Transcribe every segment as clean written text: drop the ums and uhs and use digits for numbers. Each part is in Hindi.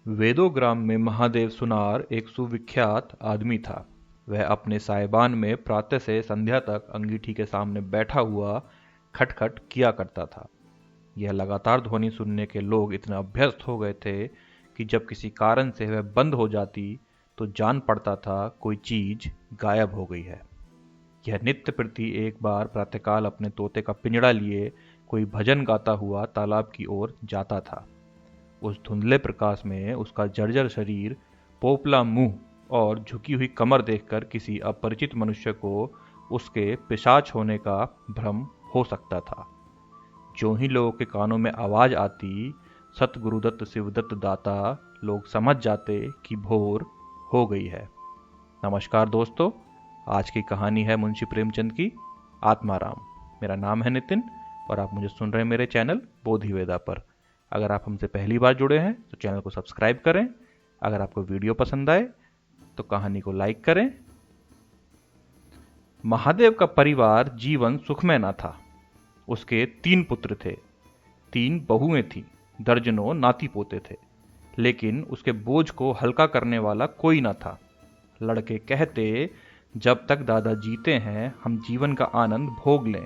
वेदोग्राम में महादेव सुनार एक सुविख्यात आदमी था। वह अपने सायबान में प्रातः से संध्या तक अंगीठी के सामने बैठा हुआ खटखट किया करता था। यह लगातार ध्वनि सुनने के लोग इतने अभ्यस्त हो गए थे कि जब किसी कारण से वह बंद हो जाती तो जान पड़ता था कोई चीज गायब हो गई है। यह नित्य प्रति एक बार प्रातःकाल अपने तोते का पिंजड़ा लिए कोई भजन गाता हुआ तालाब की ओर जाता था। उस धुंधले प्रकाश में उसका जर्जर शरीर, पोपला मुंह और झुकी हुई कमर देखकर किसी अपरिचित मनुष्य को उसके पिशाच होने का भ्रम हो सकता था। जो ही लोगों के कानों में आवाज आती, सतगुरुदत्त शिवदत्त दाता, लोग समझ जाते कि भोर हो गई है। नमस्कार दोस्तों, आज की कहानी है मुंशी प्रेमचंद की आत्माराम। मेरा नाम है नितिन और आप मुझे सुन रहे हैं मेरे चैनल बोधिवेदा पर। अगर आप हमसे पहली बार जुड़े हैं तो चैनल को सब्सक्राइब करें। अगर आपको वीडियो पसंद आए तो कहानी को लाइक करें। महादेव का परिवार जीवन सुखमय न था। उसके 3 पुत्र थे, 3 बहुएं थीं, दर्जनों नाती पोते थे, लेकिन उसके बोझ को हल्का करने वाला कोई न था। लड़के कहते, जब तक दादा जीते हैं हम जीवन का आनंद भोग लें,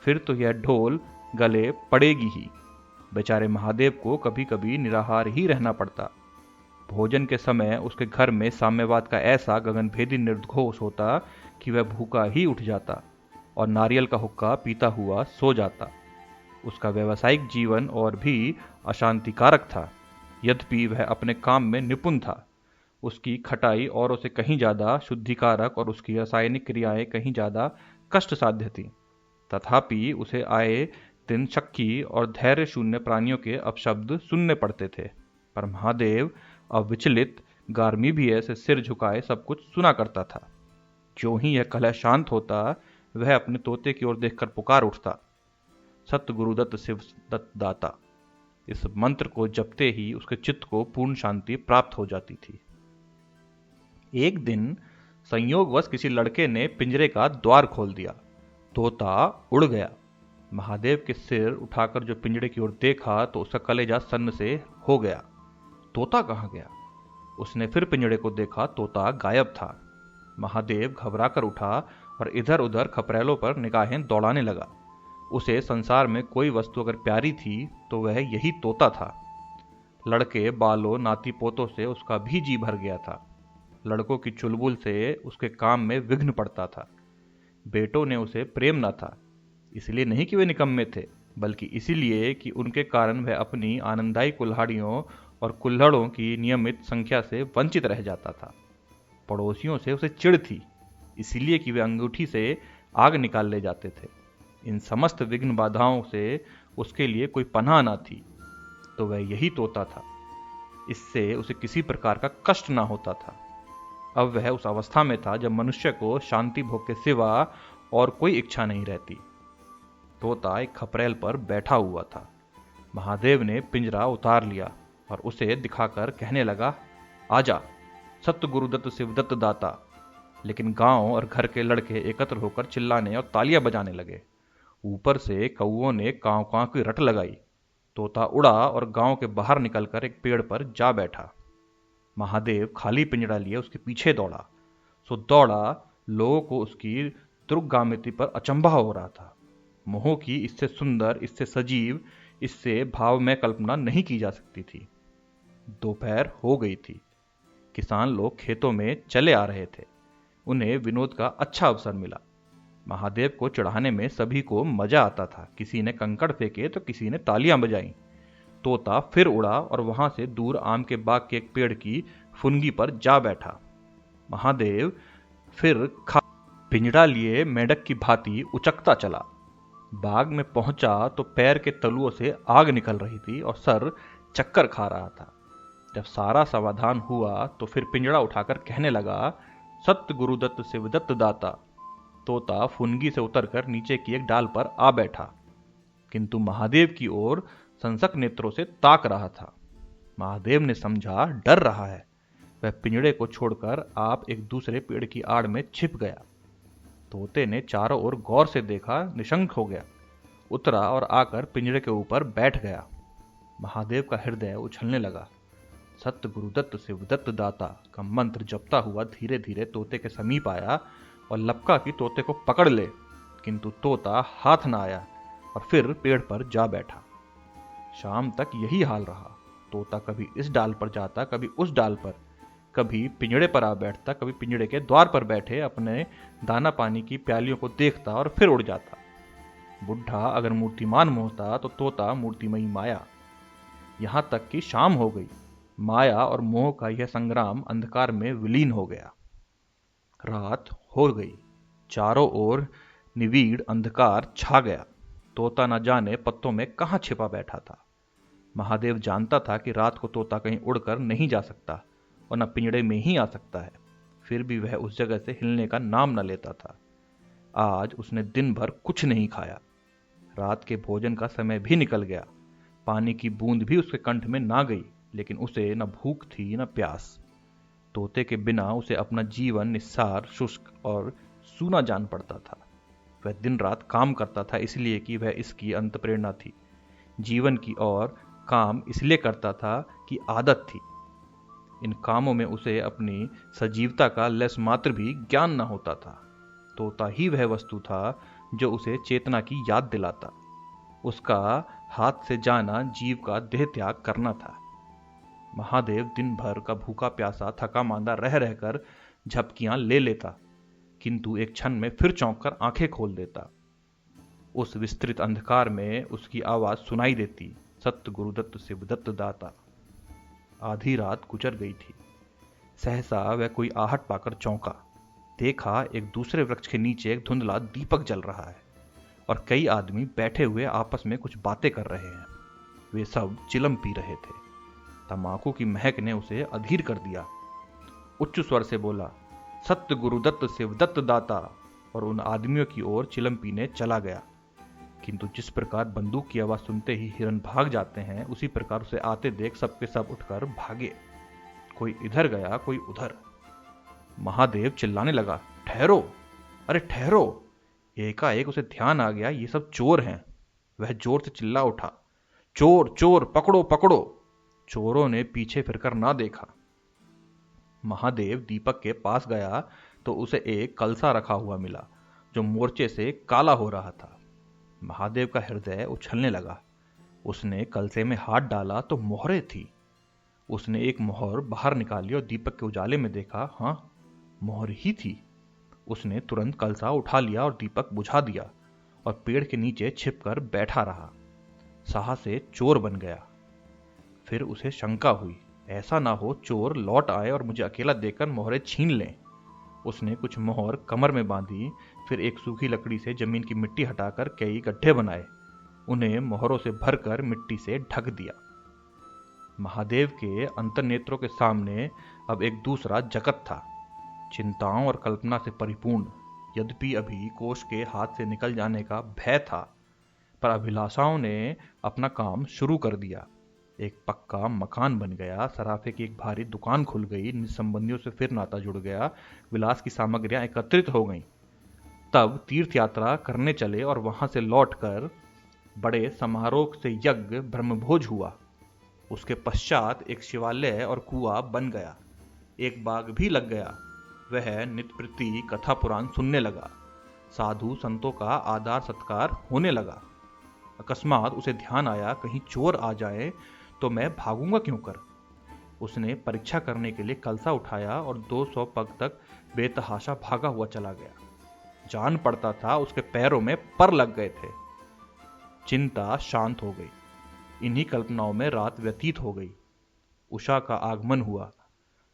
फिर तो यह ढोल गले पड़ेगी ही। बेचारे महादेव को कभी कभी निराहार ही रहना पड़ता। भोजन के समय उसके घर में साम्यवाद का ऐसा गगनभेदी निर्घोष होता कि वह भूखा ही उठ जाता और नारियल का हुक्का पीता हुआ सो जाता। उसका व्यावसायिक जीवन और भी अशांतिकारक था, यद्यपि वह अपने काम में निपुण था। उसकी खटाई औरों से कहीं ज्यादा शुद्धिकारक और उसकी रासायनिक क्रियाएं कहीं ज्यादा कष्ट साध्य थीं। तथापि उसे आए दिन शक्की और धैर्य शून्य प्राणियों के अपशब्द सुनने पड़ते थे, पर महादेव अविचलित गार्मीभिय से सिर झुकाए सब कुछ सुना करता था। जो ही यह कलह शांत होता, वह अपने तोते की ओर देखकर पुकार उठता, सतगुरुदत्त शिवदत्त दाता। इस मंत्र को जपते ही उसके चित्त को पूर्ण शांति प्राप्त हो जाती थी। एक दिन संयोगवश किसी लड़के ने पिंजरे का द्वार खोल दिया। तोता उड़ गया। महादेव के सिर उठाकर जो पिंजरे की ओर देखा तो उसका कलेजा सन्न से हो गया। तोता कहाँ गया? उसने फिर पिंजरे को देखा, तोता गायब था। महादेव घबराकर उठा और इधर उधर खपरेलों पर निगाहें दौड़ाने लगा। उसे संसार में कोई वस्तु अगर प्यारी थी तो वह यही तोता था। लड़के बालों नाती पोतों से उसका भी जी भर गया था। लड़कों की चुलबुल से उसके काम में विघ्न पड़ता था। बेटों ने उसे प्रेम न था, इसलिए नहीं कि वे निकम्मे थे, बल्कि इसीलिए कि उनके कारण वह अपनी आनंददायी कुल्हाड़ियों और कुल्हड़ों की नियमित संख्या से वंचित रह जाता था। पड़ोसियों से उसे चिढ़ थी, इसीलिए कि वे अंगूठी से आग निकाल ले जाते थे। इन समस्त विघ्न बाधाओं से उसके लिए कोई पनाह न थी, तो वह यही तोता था। इससे उसे किसी प्रकार का कष्ट न होता था। अब वह उस अवस्था में था जब मनुष्य को शांति भोग के सिवा और कोई इच्छा नहीं रहती। तोता एक खपरेल पर बैठा हुआ था। महादेव ने पिंजरा उतार लिया और उसे दिखाकर कहने लगा, आजा सत्य गुरुदत्त शिवदत्त दाता। लेकिन गांव और घर के लड़के एकत्र होकर चिल्लाने और तालियां बजाने लगे। ऊपर से कौओं ने कांव कांव की रट लगाई। तोता उड़ा और गांव के बाहर निकलकर एक पेड़ पर जा बैठा। महादेव खाली पिंजरा लिए उसके पीछे दौड़ा। सो दौड़ा, लोगों को उसकी दुर्गामिति पर अचंभा हो रहा था। मोह की इससे सुंदर, इससे सजीव, इससे भाव में कल्पना नहीं की जा सकती थी। दोपहर हो गई थी। किसान लोग खेतों में चले आ रहे थे। उन्हें विनोद का अच्छा अवसर मिला। महादेव को चढ़ाने में सभी को मजा आता था। किसी ने कंकड़ फेंके तो किसी ने तालियां बजाई। तोता फिर उड़ा और वहां से दूर आम के बाग के एक पेड़ की फुनगी पर जा बैठा। महादेव फिर पिंजड़ा लिए मेंढक की भांति उचकता चला। बाग में पहुंचा तो पैर के तलुओं से आग निकल रही थी और सर चक्कर खा रहा था। जब सारा समाधान हुआ तो फिर पिंजड़ा उठाकर कहने लगा, सत्य गुरुदत्त शिवदत्त दाता। तोता फुनगी से उतरकर नीचे की एक डाल पर आ बैठा, किंतु महादेव की ओर संसक नेत्रों से ताक रहा था। महादेव ने समझा डर रहा है। वह पिंजड़े को छोड़कर आप एक दूसरे पेड़ की आड़ में छिप गया। तोते ने चारों ओर गौर से देखा, निशंक हो गया, उतरा और आकर पिंजरे के ऊपर बैठ गया। महादेव का हृदय उछलने लगा। सत्य गुरुदत्त शिवदत्त दाता का मंत्र जपता हुआ धीरे धीरे तोते के समीप आया और लपका कि तोते को पकड़ ले, किंतु तोता हाथ न आया और फिर पेड़ पर जा बैठा। शाम तक यही हाल रहा। तोता कभी इस डाल पर जाता, कभी उस डाल पर, कभी पिंजड़े पर आ बैठता, कभी पिंजड़े के द्वार पर बैठे अपने दाना पानी की प्यालियों को देखता और फिर उड़ जाता। बुढ़ा अगर मूर्तिमान मोहता तो तोता मूर्तिमयी माया। यहां तक कि शाम हो गई। माया और मोह का यह संग्राम अंधकार में विलीन हो गया। रात हो गई। चारों ओर निविड़ अंधकार छा गया। तोता न जाने पत्तों में कहां छिपा बैठा था। महादेव जानता था कि रात को तोता कहीं उड़कर नहीं जा सकता और न पिंजड़े में ही आ सकता है। फिर भी वह उस जगह से हिलने का नाम न लेता था। आज उसने दिन भर कुछ नहीं खाया। रात के भोजन का समय भी निकल गया। पानी की बूंद भी उसके कंठ में ना गई, लेकिन उसे न भूख थी न प्यास। तोते के बिना उसे अपना जीवन निस्सार, शुष्क और सूना जान पड़ता था। वह दिन रात काम करता था इसलिए कि वह इसकी अंत प्रेरणा थी। जीवन की और काम इसलिए करता था कि आदत थी। इन कामों में उसे अपनी सजीवता का लेस मात्र भी ज्ञान न होता था। तोता ही वह वस्तु था जो उसे चेतना की याद दिलाता। उसका हाथ से जाना जीव का देह त्याग करना था। महादेव दिन भर का भूखा प्यासा थका मांदा रह रहकर झपकियां ले लेता, किंतु एक क्षण में फिर चौंक कर आंखें खोल देता। उस विस्तृत अंधकार में उसकी आवाज सुनाई देती, सत्य गुरुदत्त शिवदत्त दाता। आधी रात गुजर गई थी। सहसा वह कोई आहट पाकर चौंका। देखा एक दूसरे वृक्ष के नीचे एक धुंधला दीपक जल रहा है और कई आदमी बैठे हुए आपस में कुछ बातें कर रहे हैं। वे सब चिलम पी रहे थे। तंबाकू की महक ने उसे अधीर कर दिया। उच्च स्वर से बोला, सत्य गुरुदत्त शिवदत्त दाता, और उन आदमियों की ओर चिलम पीने चला गया। किंतु जिस प्रकार बंदूक की आवाज सुनते ही हिरन भाग जाते हैं, उसी प्रकार उसे आते देख सबके सब उठकर भागे। कोई इधर गया, कोई उधर। महादेव चिल्लाने लगा, ठहरो, अरे ठहरो। एकाएक उसे ध्यान आ गया, ये सब चोर हैं। वह जोर से चिल्ला उठा, चोर चोर, पकड़ो पकड़ो। चोरों ने पीछे फिरकर ना देखा। महादेव दीपक के पास गया तो उसे एक कलसा रखा हुआ मिला जो मोर्चे से काला हो रहा था। महादेव का हृदय उछलने लगा। उसने कलसे में हाथ डाला तो मोहरें थी। उसने एक मोहर बाहर निकाली और दीपक के उजाले में देखा, हाँ, मोहर ही थी। उसने तुरंत कलसा उठा लिया और दीपक बुझा दिया और पेड़ के नीचे छिपकर बैठा रहा। साहस से चोर बन गया। फिर उसे शंका हुई, ऐसा ना हो चोर लौट आए और मुझे अकेला देखकर मोहरें छीन लें। उसने कुछ मोहर कमर में बांधी, फिर एक सूखी लकड़ी से जमीन की मिट्टी हटाकर कई गड्ढे बनाए, उन्हें मोहरों से भरकर मिट्टी से ढक दिया। महादेव के अंतर्नेत्रों के सामने अब एक दूसरा जगत था, चिंताओं और कल्पना से परिपूर्ण। यद्यपि अभी कोष के हाथ से निकल जाने का भय था, पर अभिलाषाओं ने अपना काम शुरू कर दिया। एक पक्का मकान बन गया, सराफे की एक भारी दुकान खुल गई, निज संबंधियों से फिर नाता जुड़ गया, विलास की सामग्रियां एकत्रित हो गईं। तब तीर्थ यात्रा करने चले और वहां से लौटकर बड़े समारोह से यज्ञ ब्रह्मभोज हुआ। उसके पश्चात एक शिवालय और कुआं बन गया। एक बाग भी लग गया। वह नित्य प्रति कथा पुराण सुनने लगा। साधु संतों का आदर सत्कार होने लगा। अकस्मात उसे ध्यान आया, कहीं चोर आ जाए तो मैं भागूंगा क्यों कर। उसने परीक्षा करने के लिए कलसा उठाया और 200 पग तक बेतहाशा भागा हुआ चला गया। जान पड़ता था उसके पैरों में पर लग गए थे। चिंता शांत हो गई। इन्हीं कल्पनाओं में रात व्यतीत हो गई। उषा का आगमन हुआ।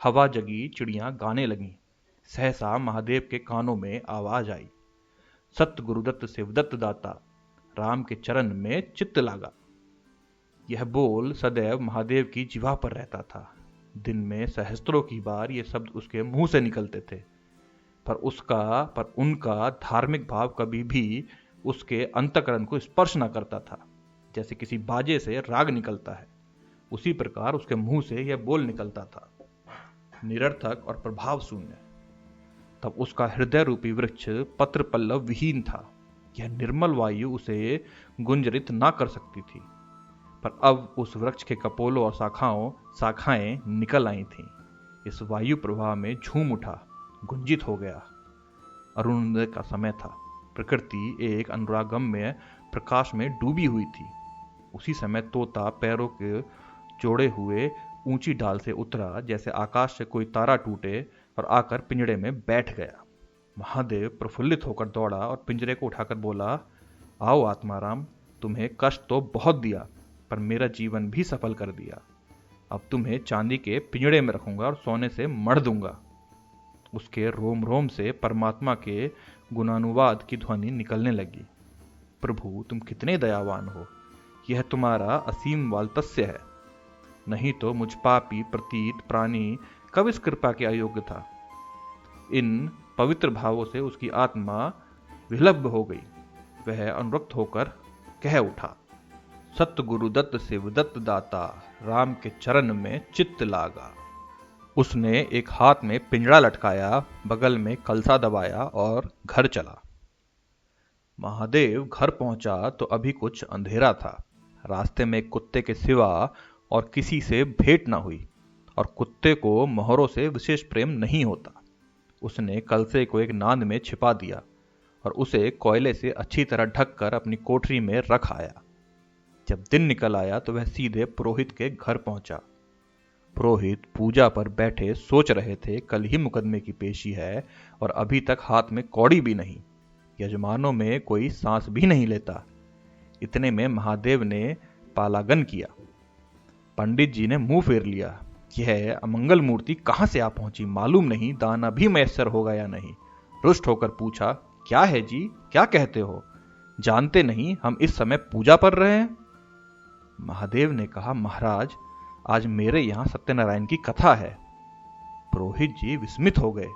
हवा जगी, चिड़ियां गाने लगीं। सहसा महादेव के कानों में आवाज आई, सत्य गुरुदत्त शिवदत्त दाता, राम के चरण में चित्त लागा। यह बोल सदैव महादेव की जिह्वा पर रहता था। दिन में सहस्त्रों की बार ये शब्द उसके मुंह से निकलते थे, पर उनका धार्मिक भाव कभी भी उसके अंतःकरण को स्पर्श न करता था। जैसे किसी बाजे से राग निकलता है, उसी प्रकार उसके मुंह से यह बोल निकलता था, निरर्थक और प्रभाव शून्य। तब उसका हृदय रूपी वृक्ष पत्र पल्लव विहीन था। यह निर्मल वायु उसे गुंजरित ना कर सकती थी। पर अब उस वृक्ष के कपोलों और शाखाएं निकल आई थीं। इस वायु प्रवाह में झूम उठा, गुंजित हो गया। अरुणोदय का समय था। प्रकृति एक अनुरागम्य प्रकाश में डूबी हुई थी। उसी समय तोता पैरों के जोड़े हुए ऊंची डाल से उतरा, जैसे आकाश से कोई तारा टूटे, और आकर पिंजड़े में बैठ गया। महादेव प्रफुल्लित होकर दौड़ा और पिंजरे को उठाकर बोला, आओ आत्माराम, तुम्हें कष्ट तो बहुत दिया, पर मेरा जीवन भी सफल कर दिया। अब तुम्हें चांदी के पिंजड़े में रखूंगा और सोने से मढ़ दूंगा। उसके रोम रोम से परमात्मा के गुणानुवाद की ध्वनि निकलने लगी। प्रभु, तुम कितने दयावान हो, यह तुम्हारा असीम वात्सल्य है। नहीं तो मुझ पापी प्रतीत प्राणी कब इस कृपा के अयोग्य था। इन पवित्र भावों से उसकी आत्मा विलब्ध हो गई। वह अनुरक्त होकर कह उठा, सत्य गुरु दत्त शिव दत्त दाता, राम के चरण में चित्त लागा। उसने एक हाथ में पिंजड़ा लटकाया, बगल में कलसा दबाया और घर चला। महादेव घर पहुंचा तो अभी कुछ अंधेरा था। रास्ते में एक कुत्ते के सिवा और किसी से भेंट न हुई, और कुत्ते को मोहरों से विशेष प्रेम नहीं होता। उसने कलसे को एक नांद में छिपा दिया और उसे कोयले से अच्छी तरह ढककर अपनी कोठरी में रख आया। जब दिन निकल आया तो वह सीधे पुरोहित के घर पहुंचा। पुरोहित पूजा पर बैठे सोच रहे थे, कल ही मुकदमे की पेशी है और अभी तक हाथ में कौड़ी भी नहीं। यजमानों में कोई सांस भी नहीं लेता। इतने में महादेव ने पालागन किया। पंडित जी ने मुंह फेर लिया। यह अमंगल मूर्ति कहां से आ पहुंची, मालूम नहीं दाना भी मैसर होगा या नहीं। रुष्ट होकर पूछा, क्या है जी, क्या कहते हो? जानते नहीं हम इस समय पूजा पर रहे हैं? महादेव ने कहा, महाराज, आज मेरे यहां सत्यनारायण की कथा है। पुरोहित जी विस्मित हो गए।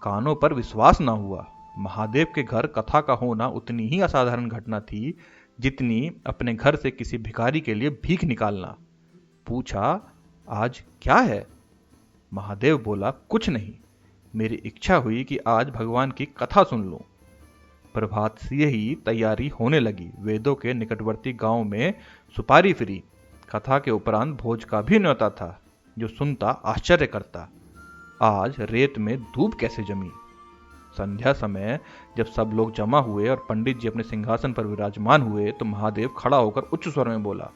कानों पर विश्वास न हुआ। महादेव के घर कथा का होना उतनी ही असाधारण घटना थी जितनी अपने घर से किसी भिखारी के लिए भीख निकालना। पूछा, आज क्या है? महादेव बोला, कुछ नहीं, मेरी इच्छा हुई कि आज भगवान की कथा सुन लूं। प्रभात से ही तैयारी होने लगी। वेदों के निकटवर्ती गांव में सुपारी फिरी। कथा के उपरांत भोज का भी न्योता था, जो सुनता आश्चर्य करता। आज रेत में धूप कैसे जमी? संध्या समय जब सब लोग जमा हुए और पंडित जी अपने सिंहासन पर विराजमान हुए तो महादेव खड़ा होकर उच्च स्वर में बोला,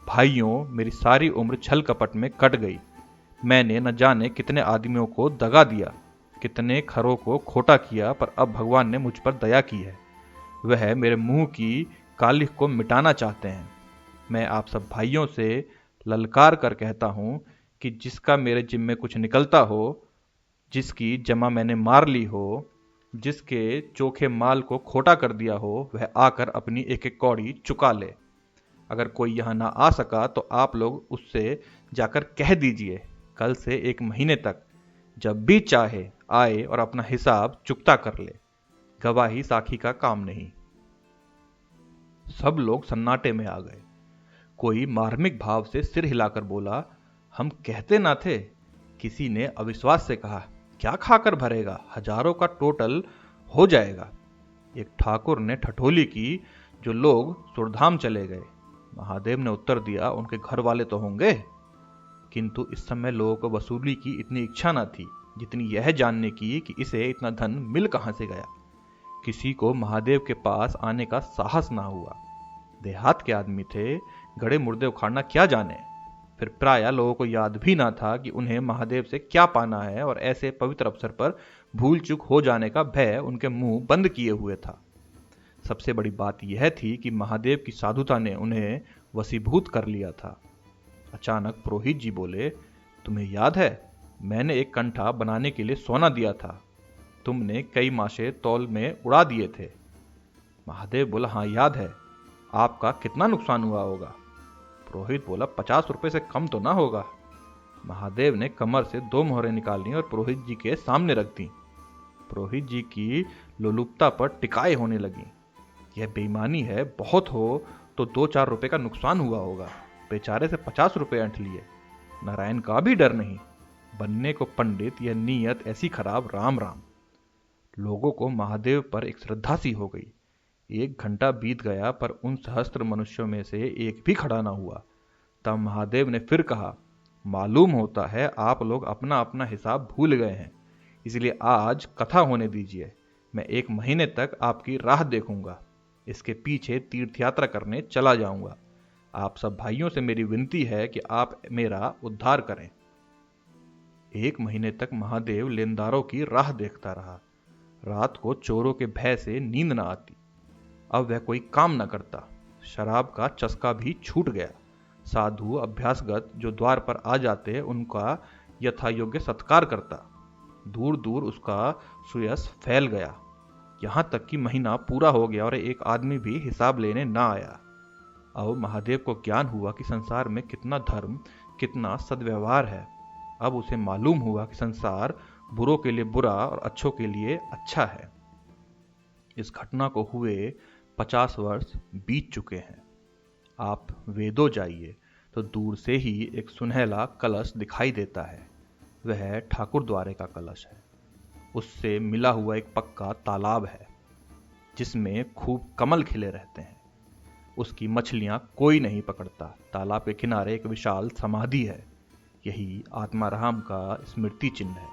भाइयों, मेरी सारी उम्र छल कपट में कट गई। मैंने न जाने कितने आदमियों को दगा दिया, कितने खरों को खोटा किया, पर अब भगवान ने मुझ पर दया की है। वह मेरे मुंह की कालिख को मिटाना चाहते हैं। मैं आप सब भाइयों से ललकार कर कहता हूं कि जिसका मेरे जिम्मे कुछ निकलता हो, जिसकी जमा मैंने मार ली हो, जिसके चोखे माल को खोटा कर दिया हो, वह आकर अपनी एक एक कौड़ी चुका ले। अगर कोई यहां ना आ सका तो आप लोग उससे जाकर कह दीजिए, कल से 1 महीने तक जब भी चाहे आए और अपना हिसाब चुकता कर ले। गवाही साखी का काम नहीं। सब लोग सन्नाटे में आ गए। कोई मार्मिक भाव से सिर हिलाकर बोला, हम कहते ना थे? किसी ने अविश्वास से कहा, क्या खाकर भरेगा, हजारों का टोटल हो जाएगा। एक ठाकुर ने ठठोली की, जो लोग सुरधाम चले गए। महादेव ने उत्तर दिया, उनके घर वाले तो होंगे। किंतु इस समय लोगों को वसूली की इतनी इच्छा न थी जितनी यह जानने की कि इसे इतना धन मिल कहां से गया। किसी को महादेव के पास आने का साहस ना हुआ। देहात के आदमी थे, गड़े मुर्दे उखाड़ना क्या जाने। फिर प्रायः लोगों को याद भी ना था कि उन्हें महादेव से क्या पाना है, और ऐसे पवित्र अवसर पर भूल चूक हो जाने का भय उनके मुंह बंद किए हुए था। सबसे बड़ी बात यह थी कि महादेव की साधुता ने उन्हें वशीभूत कर लिया था। अचानक पुरोहित जी बोले, तुम्हें याद है, मैंने एक कंठा बनाने के लिए सोना दिया था। तुमने कई मासे तौल में उड़ा दिए थे। महादेव बोला, हाँ याद है। आपका कितना नुकसान हुआ होगा? पुरोहित बोला, 50 रुपए से कम तो ना होगा। महादेव ने कमर से 2 मोहरें निकाली और पुरोहित जी के सामने रख दी। पुरोहित जी की लोलुपता पर टिकाए होने लगी। यह बेईमानी है, बहुत हो तो 2-4 रुपए का नुकसान हुआ होगा। बेचारे से 50 रुपए ऐंठ लिए। नारायण का भी डर नहीं। बनने को पंडित, यह नीयत ऐसी खराब, राम राम। लोगों को महादेव पर एक श्रद्धा सी हो गई। 1 घंटा बीत गया पर उन सहस्त्र मनुष्यों में से एक भी खड़ा ना हुआ। तब महादेव ने फिर कहा, मालूम होता है आप लोग अपना अपना हिसाब भूल गए हैं, इसलिए आज कथा होने दीजिए। मैं 1 महीने तक आपकी राह देखूंगा, इसके पीछे तीर्थ यात्रा करने चला जाऊंगा। आप सब भाइयों से मेरी विनती है कि आप मेरा उद्धार करें। 1 महीने तक महादेव लेनदारों की राह देखता रहा। रात को चोरों के भय से नींद न आती। अब वह कोई काम न करता। शराब का चस्का भी छूट गया। साधु अभ्यासगत जो द्वार पर आ जाते उनका यथा योग्य सत्कार करता। दूर दूर उसका सुयस फैल गया। यहां तक कि महीना पूरा हो गया और एक आदमी भी हिसाब लेने ना आया। अब महादेव को ज्ञान हुआ कि संसार में कितना धर्म, कितना सद्व्यवहार है। अब उसे मालूम हुआ कि संसार बुरों के लिए बुरा और अच्छों के लिए अच्छा है। इस घटना को हुए 50 वर्ष बीत चुके हैं। आप वेदों जाइए तो दूर से ही एक सुनहला कलश दिखाई देता है। वह ठाकुर द्वारे का कलश है। उससे मिला हुआ एक पक्का तालाब है जिसमें खूब कमल खिले रहते हैं। उसकी मछलियां कोई नहीं पकड़ता। तालाब के किनारे एक विशाल समाधि है। यही आत्माराम का स्मृति चिन्ह है।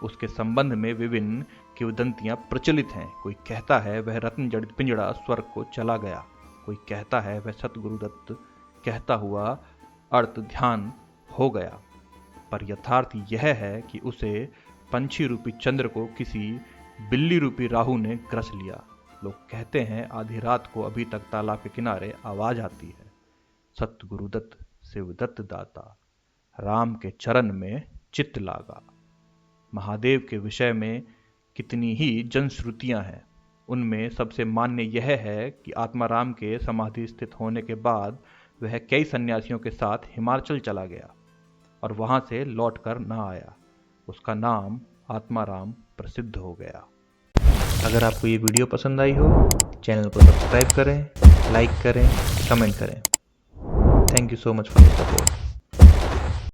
उसके संबंध में विभिन्न किंवदंतियां प्रचलित हैं। कोई कहता है वह रत्न जड़ित पिंजड़ा स्वर्ग को चला गया। कोई कहता है वह सतगुरुदत्त कहता हुआ अर्थ ध्यान हो गया। पर यथार्थ यह है कि उसे पंछी रूपी चंद्र को किसी बिल्ली रूपी राहु ने ग्रस लिया। लोग कहते हैं आधी रात को अभी तक तालाब के किनारे आवाज आती है, सतगुरुदत्त शिवदत्त दाता, राम के चरण में चित्त लागा। महादेव के विषय में कितनी ही जनश्रुतियां हैं। उनमें सबसे मान्य यह है कि आत्माराम के समाधि स्थित होने के बाद वह कई सन्यासियों के साथ हिमाचल चला गया और वहां से लौटकर न आया। उसका नाम आत्माराम प्रसिद्ध हो गया। अगर आपको ये वीडियो पसंद आई हो, चैनल को सब्सक्राइब करें, लाइक करें, कमेंट करें। Thank you so much for the support.